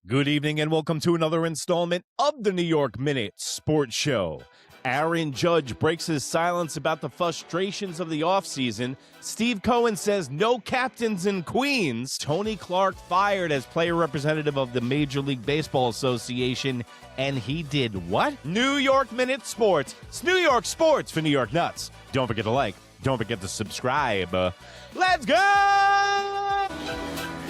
Good evening and welcome to another installment of the New York Minute Sports Show. Aaron Judge breaks his silence about the frustrations of the offseason. Steve Cohen says no captains in Queens. Tony Clark fired as player representative of the Major League Baseball Association. And he did what? New York Minute Sports. It's New York sports for New York nuts. Don't forget to like. Don't forget to subscribe. Let's go!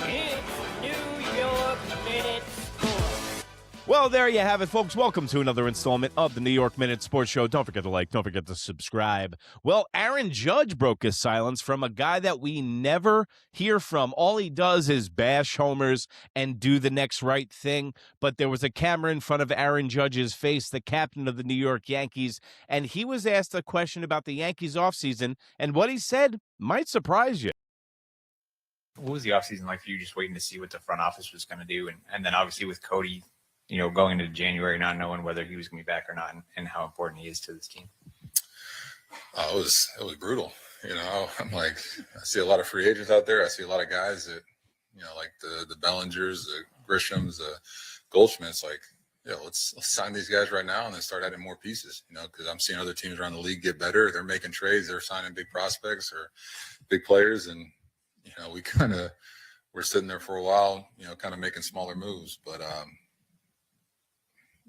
It's New York Minute Sports. Well, there you have it, folks. Welcome to another installment of the New York Minute Sports Show. Don't forget to like. Don't forget to subscribe. Well, Aaron Judge broke his silence from a guy that we never hear from. All he does is bash homers and do the next right thing. But there was a camera in front of Aaron Judge's face, the captain of the New York Yankees, and he was asked a question about the Yankees offseason, and what he said might surprise you. What was the offseason like for you, just waiting to see what the front office was going to do? And then obviously with Cody, going into January, not knowing whether he was going to be back or not, and how important he is to this team. It was brutal. I'm like, I see a lot of free agents out there. I see a lot of guys that, like the Bellingers, the Grishams, the Goldschmidts, like, let's sign these guys right now and then start adding more pieces, because I'm seeing other teams around the league get better. They're making trades. They're signing big prospects or big players. And, we're sitting there for a while, kind of making smaller moves. But,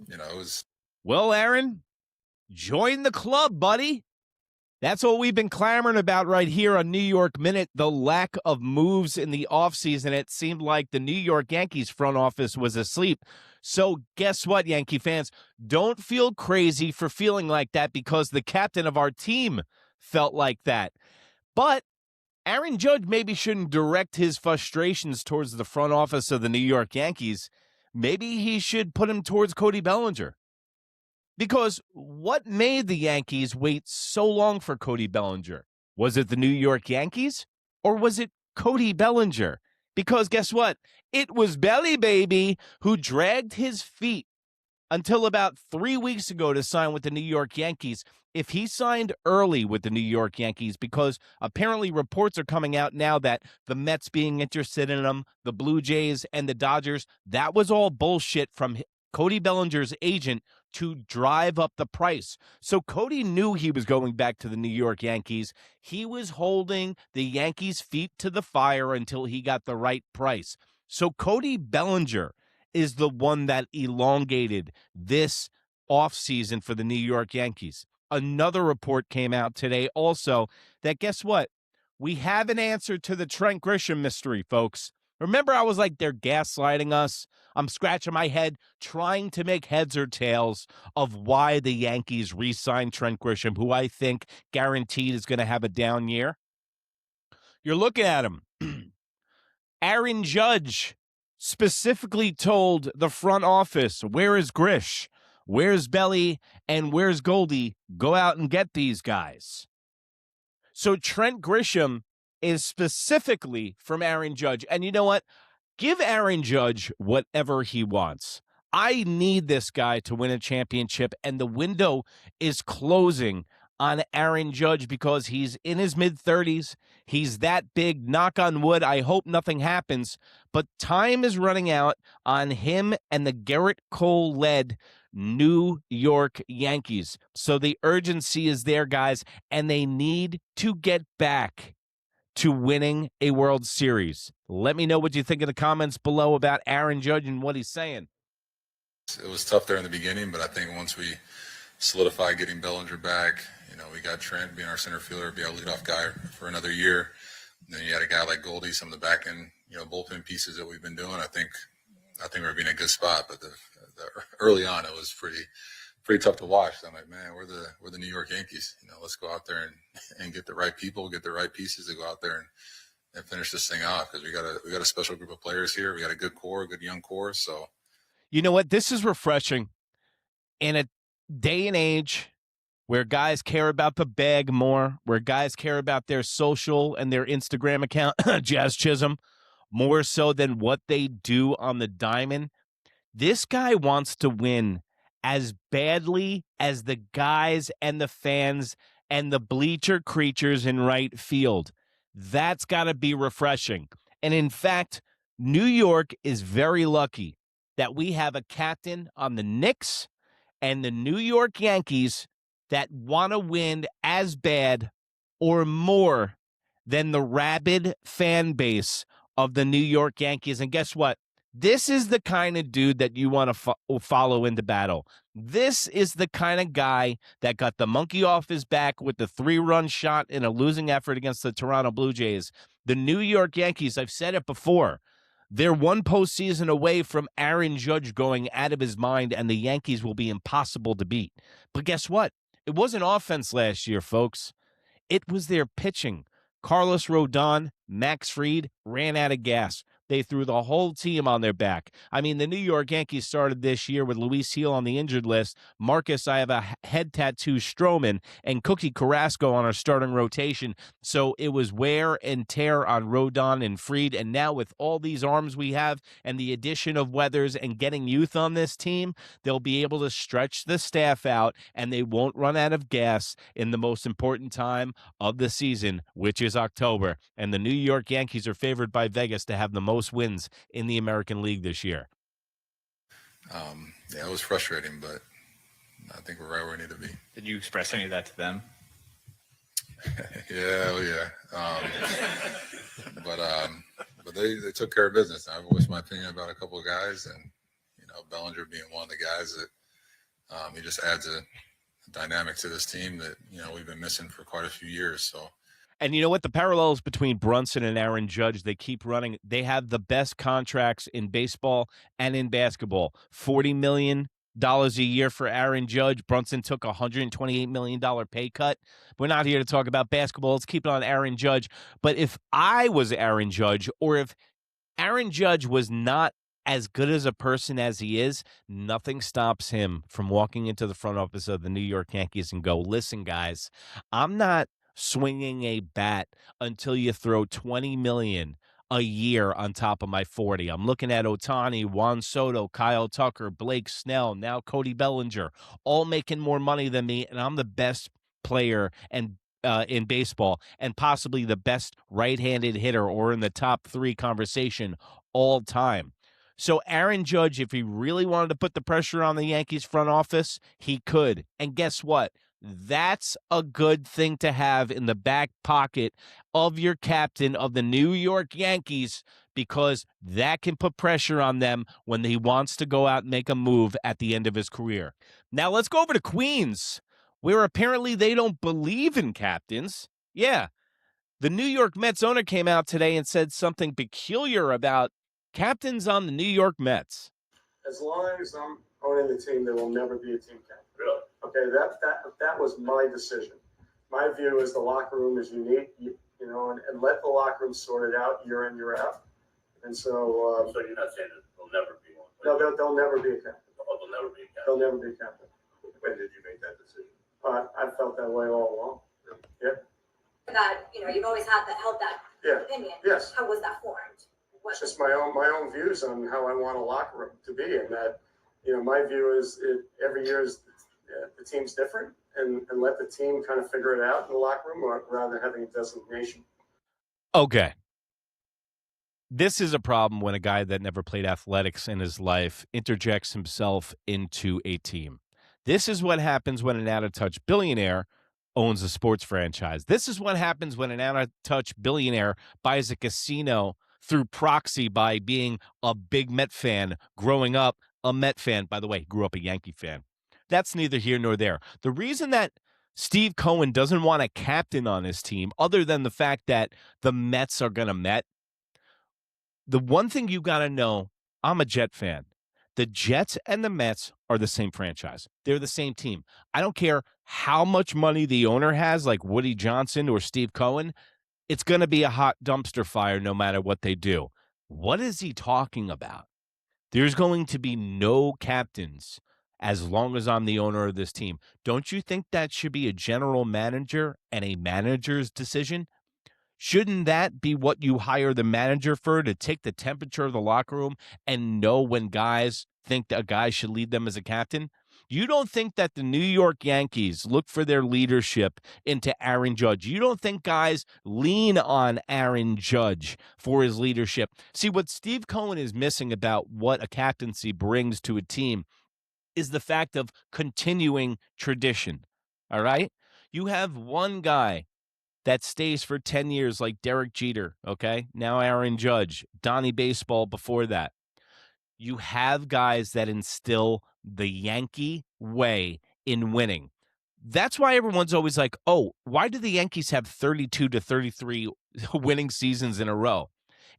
it was. Well, Aaron, join the club, buddy. That's what we've been clamoring about right here on New York Minute, the lack of moves in the offseason. It seemed like the New York Yankees front office was asleep. So guess what, Yankee fans? Don't feel crazy for feeling like that, because the captain of our team felt like that. But Aaron Judge maybe shouldn't direct his frustrations towards the front office of the New York Yankees. Maybe he should put him towards Cody Bellinger. Because what made the Yankees wait so long for Cody Bellinger? Was it the New York Yankees, or was it Cody Bellinger? Because guess what? It was Belly Baby who dragged his feet until about 3 weeks ago to sign with the New York Yankees. If he signed early with the New York Yankees, because apparently reports are coming out now that the Mets being interested in him, the Blue Jays and the Dodgers, that was all bullshit from Cody Bellinger's agent to drive up the price. So Cody knew he was going back to the New York Yankees. He was holding the Yankees' feet to the fire until he got the right price. So Cody Bellinger is the one that elongated this offseason for the New York Yankees. Another report came out today also that, guess what? We have an answer to the Trent Grisham mystery, folks. Remember, I was like, they're gaslighting us. I'm scratching my head trying to make heads or tails of why the Yankees re-signed Trent Grisham, who I think guaranteed is going to have a down year. You're looking at him. Aaron Judge specifically told the front office, where is Grish? Where's Belly? And where's Goldie? Go out and get these guys. So Trent Grisham is specifically from Aaron Judge. And you know what? Give Aaron Judge whatever he wants. I need this guy to win a championship, and the window is closing on Aaron Judge because he's in his mid-30s. He's that big. Knock on wood. I hope nothing happens. But time is running out on him and the Garrett Cole-led New York Yankees. So the urgency is there, guys, and they need to get back to winning a World Series. Let me know what you think in the comments below about Aaron Judge and what he's saying. It was tough there in the beginning, but I think once we solidified getting Bellinger back, we got Trent being our center fielder, be our leadoff guy for another year. And then you had a guy like Goldie, some of the back end, bullpen pieces that we've been doing. I think we're in a good spot, but the early on it was pretty tough to watch. So I'm like, man, we're the New York Yankees. Let's go out there and get the right people, get the right pieces to go out there and finish this thing off, because we got a special group of players here. We got a good core, a good young core. So, you know what? This is refreshing in a day and age where guys care about the bag more, where guys care about their social and their Instagram account, Jazz Chisholm, more so than what they do on the diamond. This guy wants to win as badly as the guys and the fans and the bleacher creatures in right field. That's got to be refreshing. And in fact, New York is very lucky that we have a captain on the Knicks and the New York Yankees that want to win as bad or more than the rabid fan base of the New York Yankees. And guess what? This is the kind of dude that you want to follow into battle. This is the kind of guy that got the monkey off his back with the 3-run shot in a losing effort against the Toronto Blue Jays. The New York Yankees, I've said it before, they're one postseason away from Aaron Judge going out of his mind, and the Yankees will be impossible to beat. But guess what? It wasn't offense last year, folks. It was their pitching. Carlos Rodon, Max Fried ran out of gas. They threw the whole team on their back. I mean, the New York Yankees started this year with Luis Gil on the injured list, Marcus, I have a head tattoo, Stroman, and Cookie Carrasco on our starting rotation. So it was wear and tear on Rodon and Fried. And now with all these arms we have and the addition of Weathers and getting youth on this team, they'll be able to stretch the staff out and they won't run out of gas in the most important time of the season, which is October. And the New York Yankees are favored by Vegas to have the most wins in the American League this year. Yeah, it was frustrating, but I think we're right where we need to be. Did you express any of that to them? Yeah. But they took care of business. I voiced my opinion about a couple of guys, and Bellinger being one of the guys that he just adds a dynamic to this team that we've been missing for quite a few years. So. And you know what? The parallels between Brunson and Aaron Judge, they keep running. They have the best contracts in baseball and in basketball. $40 million a year for Aaron Judge. Brunson took a $128 million pay cut. We're not here to talk about basketball. Let's keep it on Aaron Judge. But if I was Aaron Judge, or if Aaron Judge was not as good as a person as he is, nothing stops him from walking into the front office of the New York Yankees and go, listen, guys, I'm not swinging a bat until you throw $20 million a year on top of my 40. I'm looking at Ohtani, Juan Soto, Kyle Tucker, Blake Snell, now Cody Bellinger, all making more money than me, and I'm the best player and in baseball and possibly the best right-handed hitter or in the top 3 conversation all time. So Aaron Judge, if he really wanted to put the pressure on the Yankees front office, he could. And guess what? That's a good thing to have in the back pocket of your captain of the New York Yankees, because that can put pressure on them when he wants to go out and make a move at the end of his career. Now let's go over to Queens, where apparently they don't believe in captains. Yeah, the New York Mets owner came out today and said something peculiar about captains on the New York Mets. As long as I'm owning the team, there will never be a team captain. Really? Okay, that was my decision. My view is the locker room is unique, and let the locker room sort it out year in, year out. And so. So you're not saying that there'll never be one? No, they'll never be a captain. Oh, they'll never be a captain. They'll never be a captain. When did you make that decision? I felt that way all along. Yeah. That you've always held that opinion. Yes. How was that formed? It's just my own views on how I want a locker room to be, and that my view is every year is the team's different, and let the team kind of figure it out in the locker room rather than having a designation. Okay. This is a problem when a guy that never played athletics in his life interjects himself into a team. This is what happens when an out-of-touch billionaire owns a sports franchise. This is what happens when an out-of-touch billionaire buys a casino through proxy by being a big Met fan, growing up a Met fan. By the way, he grew up a Yankee fan. That's neither here nor there. The reason that Steve Cohen doesn't want a captain on his team, other than the fact that the Mets are going to Met, the one thing you got to know, I'm a Jet fan. The Jets and the Mets are the same franchise. They're the same team. I don't care how much money the owner has, like Woody Johnson or Steve Cohen. It's going to be a hot dumpster fire no matter what they do. What is he talking about? There's going to be no captains as long as I'm the owner of this team. Don't you think that should be a general manager and a manager's decision? Shouldn't that be what you hire the manager for, to take the temperature of the locker room and know when guys think that a guy should lead them as a captain? You don't think that the New York Yankees look for their leadership into Aaron Judge. You don't think guys lean on Aaron Judge for his leadership. See, what Steve Cohen is missing about what a captaincy brings to a team is the fact of continuing tradition. All right? You have one guy that stays for 10 years like Derek Jeter, okay? Now Aaron Judge, Donnie Baseball before that. You have guys that instill the Yankee way in winning. That's why everyone's always like, oh, why do the Yankees have 32 to 33 winning seasons in a row?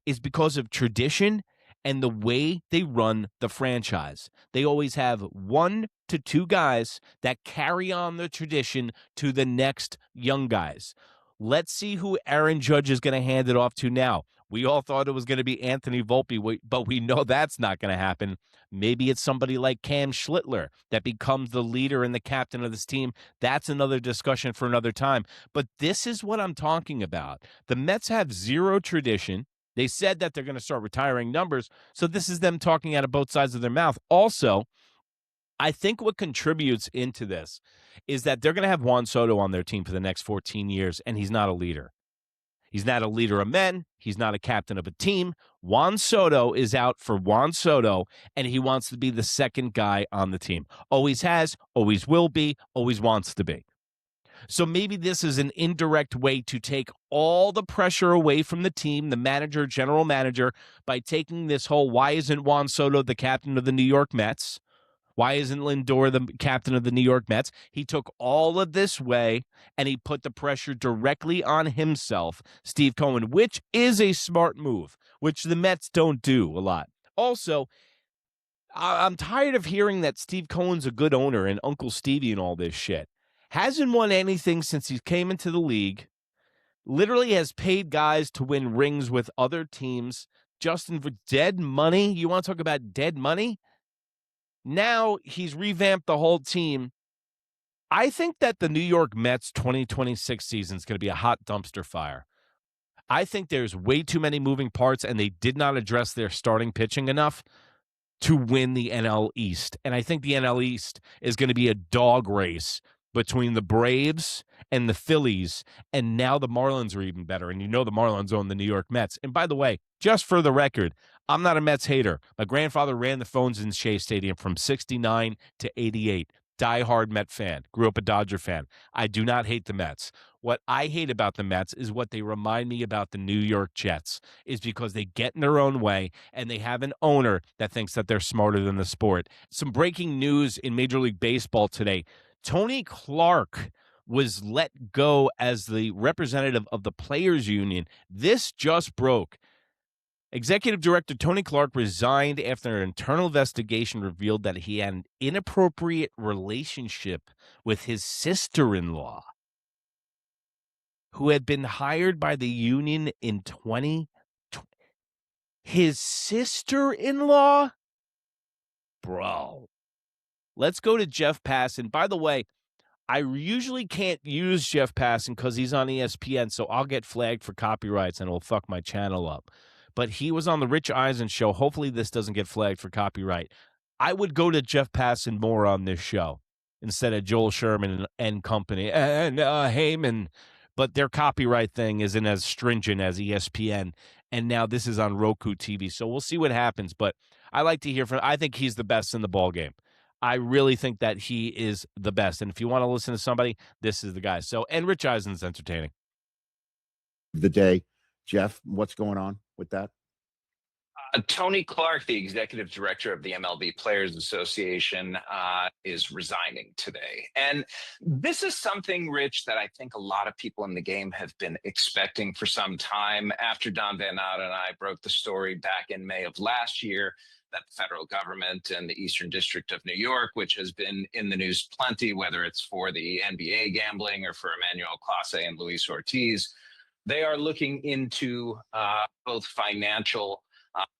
It's because of tradition and the way they run the franchise. They always have 1 to 2 guys that carry on the tradition to the next young guys. Let's see who Aaron Judge is going to hand it off to now. We all thought it was going to be Anthony Volpe, but we know that's not going to happen. Maybe it's somebody like Cam Schlittler that becomes the leader and the captain of this team. That's another discussion for another time. But this is what I'm talking about. The Mets have zero tradition. They said that they're going to start retiring numbers, so this is them talking out of both sides of their mouth. Also, I think what contributes into this is that they're going to have Juan Soto on their team for the next 14 years, and he's not a leader. He's not a leader of men. He's not a captain of a team. Juan Soto is out for Juan Soto, and he wants to be the second guy on the team. Always has, always will be, always wants to be. So maybe this is an indirect way to take all the pressure away from the team, the manager, general manager, by taking this whole, why isn't Juan Soto the captain of the New York Mets? Why isn't Lindor the captain of the New York Mets? He took all of this way and he put the pressure directly on himself, Steve Cohen, which is a smart move, which the Mets don't do a lot. Also, I'm tired of hearing that Steve Cohen's a good owner and Uncle Stevie and all this shit. Hasn't won anything since he came into the league. Literally has paid guys to win rings with other teams. Justin, for dead money? You want to talk about dead money? Now he's revamped the whole team. I think that the New York Mets 2026 season is going to be a hot dumpster fire. I think there's way too many moving parts, and they did not address their starting pitching enough to win the NL East. And I think the NL East is going to be a dog race between the Braves and the Phillies, and now the Marlins are even better. And you know the Marlins own the New York Mets. And by the way, just for the record, I'm not a Mets hater. My grandfather ran the phones in Shea Stadium from 69 to 88. Diehard Met fan. Grew up a Dodger fan. I do not hate the Mets. What I hate about the Mets is what they remind me about the New York Jets, is because they get in their own way and they have an owner that thinks that they're smarter than the sport. Some breaking news in Major League Baseball today. Tony Clark was let go as the representative of the Players Union. This just broke. Executive Director Tony Clark resigned after an internal investigation revealed that he had an inappropriate relationship with his sister-in-law, who had been hired by the union in 2020. His sister-in-law? Bro. Let's go to Jeff Passan. By the way, I usually can't use Jeff Passan because he's on ESPN, so I'll get flagged for copyrights and it'll fuck my channel up. But he was on the Rich Eisen show. Hopefully this doesn't get flagged for copyright. I would go to Jeff Passan more on this show instead of Joel Sherman and company and Heyman. But their copyright thing isn't as stringent as ESPN. And now this is on Roku TV. So we'll see what happens. But I like to hear from, I think he's the best in the ball game. I really think that he is the best. And if you want to listen to somebody, this is the guy. So, and Rich Eisen's entertaining. The day. Jeff, what's going on with that? Tony Clark, the executive director of the MLB Players Association, is resigning today. And this is something, Rich, that I think a lot of people in the game have been expecting for some time. After Don Van Natta and I broke the story back in May of last year, that the federal government and the Eastern District of New York, which has been in the news plenty, whether it's for the NBA gambling or for Emmanuel Clase and Luis Ortiz, they are looking into both financial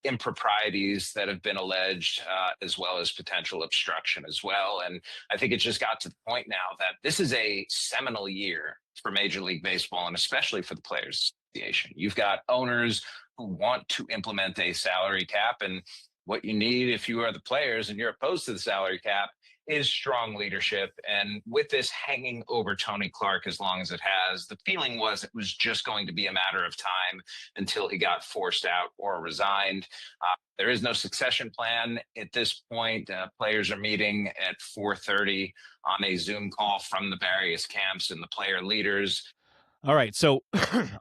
improprieties that have been alleged, as well as potential obstruction as well. And I think it just got to the point now that this is a seminal year for Major League Baseball, and especially for the Players Association. You've got owners who want to implement a salary cap, and what you need if you are the players and you're opposed to the salary cap is strong leadership. And with this hanging over Tony Clark as long as it has, the feeling was it was just going to be a matter of time until he got forced out or resigned. There is no succession plan at this point. Players are meeting at 4:30 on a Zoom call from the various camps and the player leaders. All right, so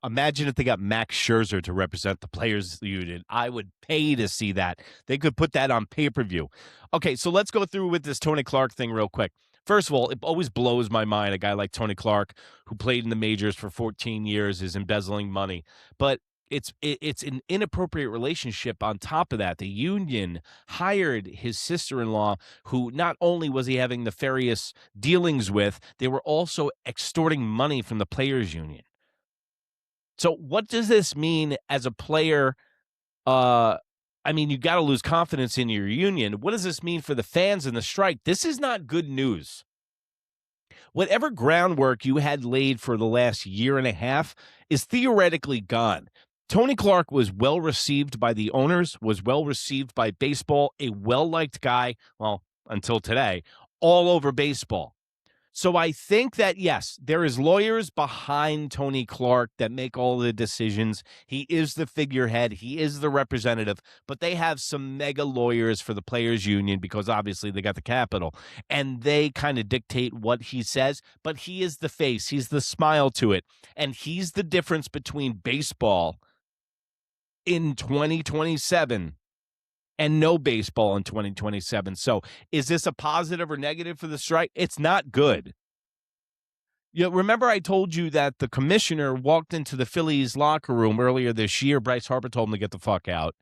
imagine if they got Max Scherzer to represent the players' union. I would pay to see that. They could put that on pay-per-view. Okay, so let's go through with this Tony Clark thing real quick. First of all, it always blows my mind a guy like Tony Clark, who played in the majors for 14 years, is embezzling money. But it's an inappropriate relationship on top of that. The union hired his sister-in-law, who not only was he having nefarious dealings with, they were also extorting money from the players' union. So what does this mean as a player? I mean, you got to lose confidence in your union. What does this mean for the fans and the strike? This is not good news. Whatever groundwork you had laid for the last year and a half is theoretically gone. Tony Clark was well received by the owners, was well received by baseball, a well-liked guy, well, until today, all over baseball. So I think that, yes, there is lawyers behind Tony Clark that make all the decisions. He is the figurehead. He is the representative. But they have some mega lawyers for the players' union because obviously they got the capital. And they kind of dictate what he says. But he is the face. He's the smile to it. And he's the difference between baseball in 2027 and no baseball in 2027. So is this a positive or negative for the strike? It's not good. You know, remember I told you that the commissioner walked into the Phillies locker room earlier this year. Bryce Harper told him to get the fuck out.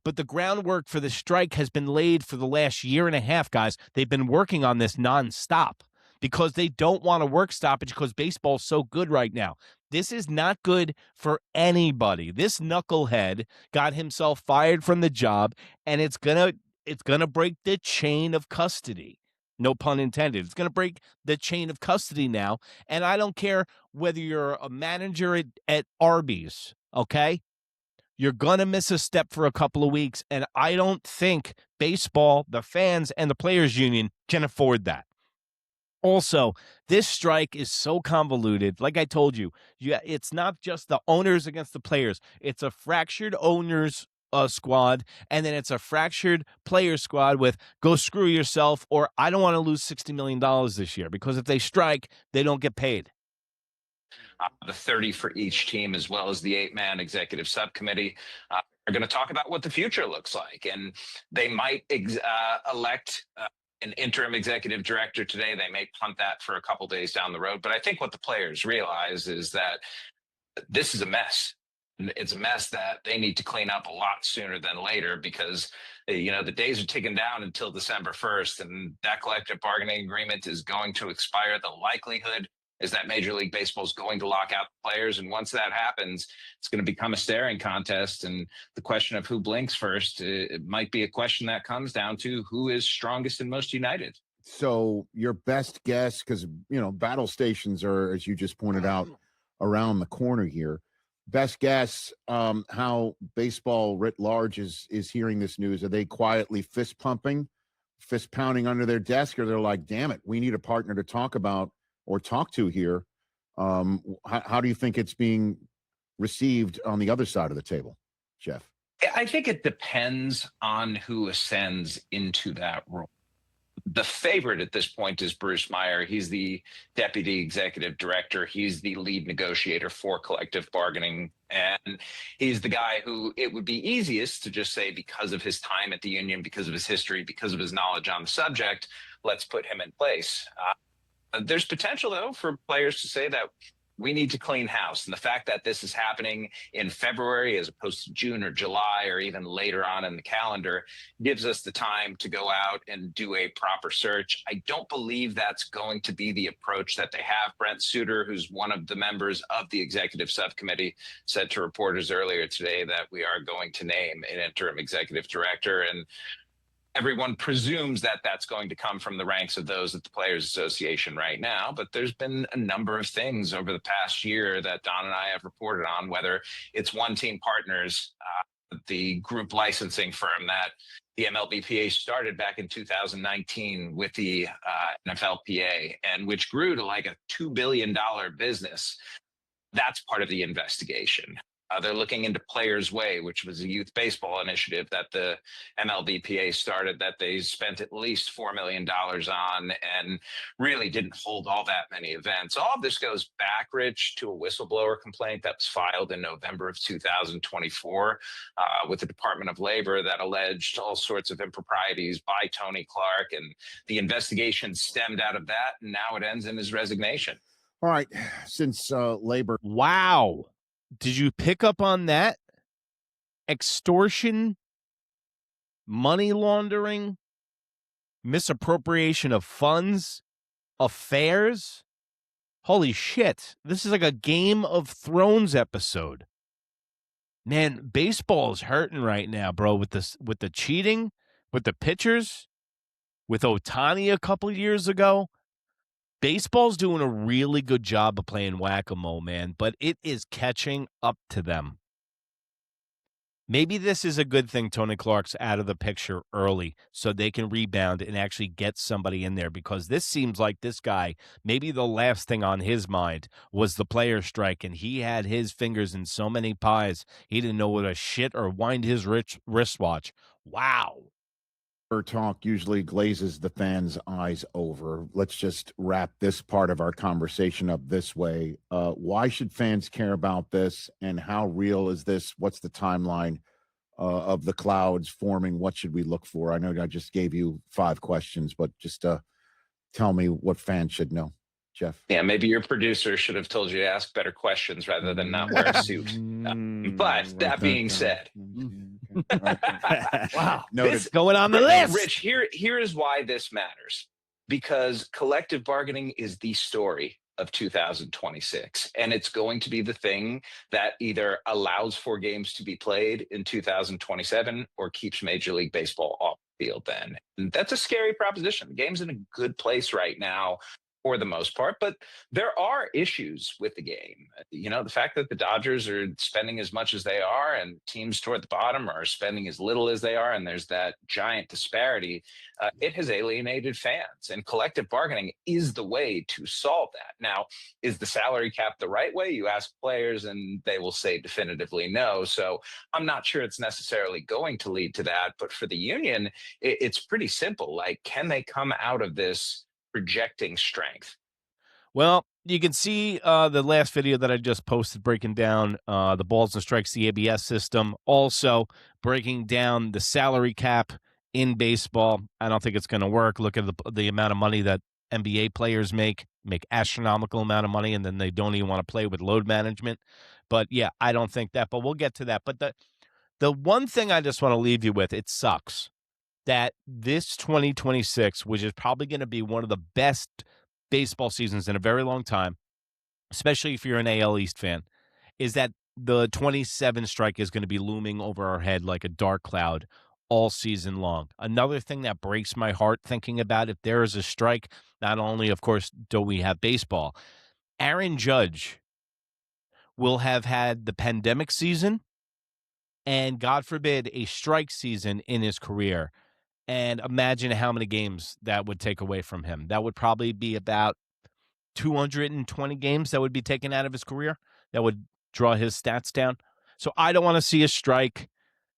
But the groundwork for the strike has been laid for the last year and a half, guys. They've been working on this nonstop because they don't want to work stoppage because baseball's so good right now. This is not good for anybody. This knucklehead got himself fired from the job, and it's gonna break the chain of custody. No pun intended. It's going to break the chain of custody now, and I don't care whether you're a manager at Arby's, okay? You're going to miss a step for a couple of weeks, and I don't think baseball, the fans, and the players' union can afford that. Also, this strike is so convoluted. Like I told you, it's not just the owners against the players. It's a fractured owners squad, and then it's a fractured player squad with go screw yourself, or I don't want to lose $60 million this year, because if they strike, they don't get paid. The 30 for each team, as well as the 8-man executive subcommittee, are going to talk about what the future looks like. And they might elect an interim executive director today. They may punt that for a couple days down the road. But I think what the players realize is that this is a mess. It's a mess that they need to clean up a lot sooner than later, because the days are ticking down until December 1st, and that collective bargaining agreement is going to expire. The likelihood is that Major League Baseball is going to lock out the players, and once that happens, it's going to become a staring contest. And the question of who blinks first, it might be a question that comes down to who is strongest and most united. So your best guess, because battle stations are, as you just pointed out, around the corner here. Best guess, how baseball writ large is hearing this news. Are they quietly fist pounding under their desk, or they're like, damn it, we need a partner to talk about or talk to here? How do you think it's being received on the other side of the table, Jeff? I think it depends on who ascends into that role. The favorite at this point is Bruce Meyer. He's the deputy executive director. He's the lead negotiator for collective bargaining. And he's the guy who it would be easiest to just say, because of his time at the union, because of his history, because of his knowledge on the subject, let's put him in place. There's potential, though, for players to say that we need to clean house. And the fact that this is happening in February as opposed to June or July or even later on in the calendar gives us the time to go out and do a proper search. I don't believe that's going to be the approach that they have. Brent Suter, who's one of the members of the executive subcommittee, said to reporters earlier today that we are going to name an interim executive director. And everyone presumes that that's going to come from the ranks of those at the Players Association right now. But there's been a number of things over the past year that Don and I have reported on, whether it's one team partners the group licensing firm that the MLBPA started back in 2019 with the NFLPA, and which grew to like a $2 billion business. That's part of the investigation. They're looking into Players Way, which was a youth baseball initiative that the MLBPA started that they spent at least $4 million on and really didn't hold all that many events. All of this goes back, Rich, to a whistleblower complaint that was filed in November of 2024 with the Department of Labor that alleged all sorts of improprieties by Tony Clark. And the investigation stemmed out of that, and now it ends in his resignation. All right. Since labor. Wow. Did you pick up on that? Extortion, money laundering, misappropriation of funds, affairs. Holy shit. This is like a Game of Thrones episode. Man, baseball is hurting right now, bro, with the cheating, with the pitchers, with Ohtani a couple years ago. Baseball's doing a really good job of playing whack-a-mole, man, but it is catching up to them. Maybe this is a good thing Tony Clark's out of the picture early so they can rebound and actually get somebody in there, because this seems like this guy, maybe the last thing on his mind was the player strike, and he had his fingers in so many pies, he didn't know what to shit or wind his wristwatch. Wow. Talk usually glazes the fans' eyes over. Let's just wrap this part of our conversation up this way. Why should fans care about this, and how real is this? What's the timeline of the clouds forming? What should we look for? I know I just gave you 5 questions, but just tell me what fans should know. Jeff? Yeah, maybe your producer should have told you to ask better questions rather than not wear a suit. But that being said, wow, noted. Going on the list. Rich, here is why this matters. Because collective bargaining is the story of 2026. And it's going to be the thing that either allows 4 games to be played in 2027 or keeps Major League Baseball off the field then. And that's a scary proposition. The game's in a good place right now, for the most part, but there are issues with the game. You know, the fact that the Dodgers are spending as much as they are and teams toward the bottom are spending as little as they are, and there's that giant disparity, it has alienated fans, and collective bargaining is the way to solve that. Now, is the salary cap the right way? You ask players and they will say definitively no. So I'm not sure it's necessarily going to lead to that, but for the union, it's pretty simple. Like, can they come out of this projecting strength? Well, you can see the last video that I just posted breaking down the balls and strikes, the ABS system, also breaking down the salary cap in baseball. I don't think it's going to work. Look at the amount of money that NBA players make astronomical amount of money, and then they don't even want to play with load management. But yeah, I don't think that, but we'll get to that. But the one thing I just want to leave you with, it sucks that this 2026, which is probably going to be one of the best baseball seasons in a very long time, especially if you're an AL East fan, is that the 27 strike is going to be looming over our head like a dark cloud all season long. Another thing that breaks my heart thinking about if there is a strike, not only, of course, do we have baseball, Aaron Judge will have had the pandemic season and, God forbid, a strike season in his career. And imagine how many games that would take away from him. That would probably be about 220 games that would be taken out of his career. That would draw his stats down. So I don't want to see a strike.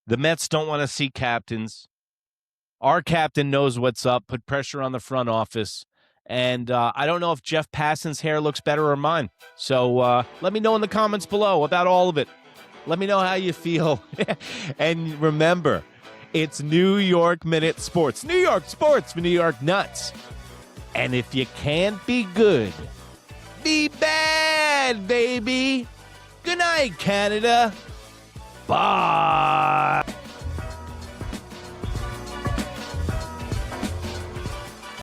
The Mets don't want to see captains. Our captain knows what's up. Put pressure on the front office. And I don't know if Jeff Passan's hair looks better or mine. So let me know in the comments below about all of it. Let me know how you feel. And remember, it's New York Minute Sports. New York Sports for New York Nuts. And if you can't be good, be bad, baby. Good night, Canada. Bye.